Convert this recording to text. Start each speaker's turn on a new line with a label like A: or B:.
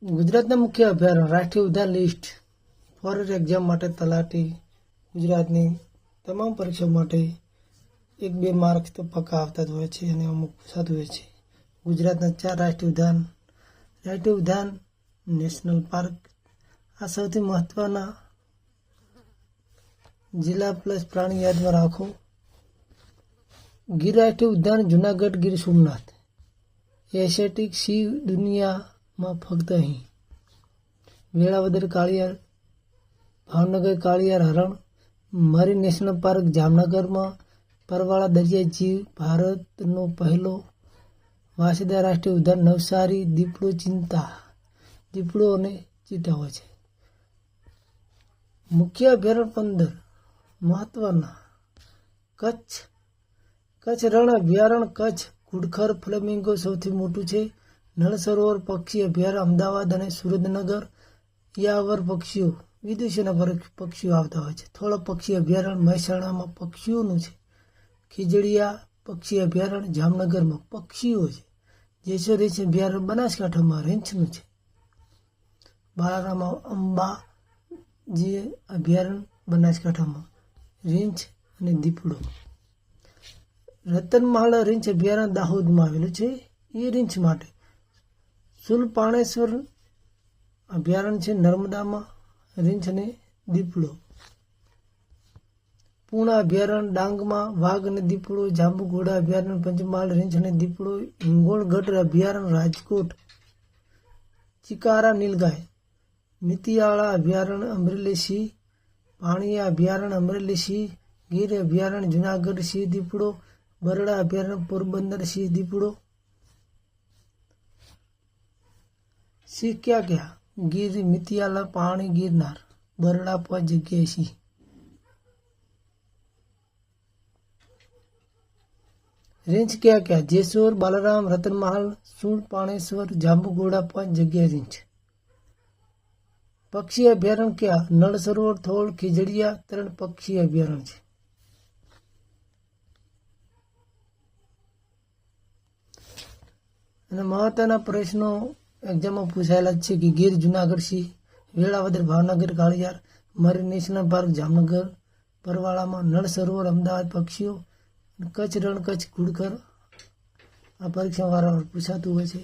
A: ગુજરાતના મુખ્ય અભયારણ્ય રાષ્ટ્રીય ઉદ્યાન લિસ્ટ ફોરેસ્ટ એક્ઝામ માટે તલાટી ગુજરાતની તમામ પરીક્ષાઓ માટે 1-2 માર્ક્સ તો પક્કા આવતા જ હોય છે અને અમુક પૂછાતું હોય છે. ગુજરાતના 4 રાષ્ટ્રીય ઉદ્યાન નેશનલ પાર્ક આ સૌથી મહત્વના જિલ્લા પ્લસ પ્રાણી યાદમાં રાખો. ગીર રાષ્ટ્રીય ઉદ્યાન જૂનાગઢ ગીર સોમનાથ એશિયાટિક સી દુનિયામાં ફક્ત અહીં. વેળાવદર કાળિયાર ભાવનગર કાળિયાર હરણ મરીન નેશનલ પાર્ક જામનગરમાં પરવાળા દરિયાઈ જીવ ભારતનો પહેલો. વાંસદા રાષ્ટ્રીય ઉદ્યાન નવસારી દીપડો અને ચીતા હોય છે. મુખ્ય અભયારણ્ય 15 મહત્વના કચ્છ રણ અભયારણ્ય કચ્છ ઘુડખર ફ્લેમિંગો સૌથી મોટું છે. નળ સરોવર પક્ષી અભયારણ્ય અમદાવાદ અને સુરેન્દ્રનગર યાવર પક્ષીઓ વિદેશીના પક્ષીઓ આવતા હોય છે. થોડો પક્ષી અભયારણ્ય મહેસાણામાં પક્ષીઓનું છે. ખીજડીયા પક્ષી અભયારણ્ય જામનગરમાં પક્ષીઓ છે. જેસર રીંછ અભયારણ્ય બનાસકાંઠામાં રીંછનું છે. બાળારામ અંબાજી અભયારણ્ય બનાસકાંઠામાં રીંછ અને દીપડો. રતનમહાલ રીંછ અભયારણ્ય દાહોદમાં આવેલું છે એ રીંછ માટે. સુલપાણેશ્વર અભયારણ્ય છે નર્મદામાં રીંછ અને દીપડો. પૂર્ણા અભયારણ્ય ડાંગમાં વાઘ અને દીપડો. જાંબુઘોડા અભયારણ્ય પંચમહાલ રીંછ અને દીપડો. હિંગોળગઢ અભયારણ્ય રાજકોટ ચિકારા નીલગાય. મિતિયાળા અભયારણ્ય અમરેલી સિંહ. પાણીયા અભયારણ્ય અમરેલી સિંહ. ગીર અભયારણ્ય જૂનાગઢ સિંહ દીપડો. બરડા અભયારણ્ય પોરબંદર સિંહ દીપડો. સિંહ ક્યાં ગીર મિતિયાળા પાણી ગિરનાર બરડા 5 જગ્યાએ સિંહ. રીંછ ક્યાં જેસોર બાલારામ રતનમહાલ સુલપાણેશ્વર જાંબુઘોડા 5 જગ્યાએ રીંછ. પક્ષી અભયારણ્ય ક્યાં નળ સરોવર થોળ ખીજડીયા 3 પક્ષી અભયારણ્ય છે. અને મહત્વના પ્રશ્નો એક્ઝામમાં પૂછાયેલા છે કે ગીર જૂનાગઢ સિંહ, વેળાવદર ભાવનગર કાળિયાર, મરીન નેશનલ પાર્ક જામનગર પરવાળામાં, નળ સરોવર અમદાવાદ પક્ષીઓ, કચ્છ રણ કચ્છ ઘુડખર આ પરીક્ષા વારંવાર પૂછાતું હોય છે.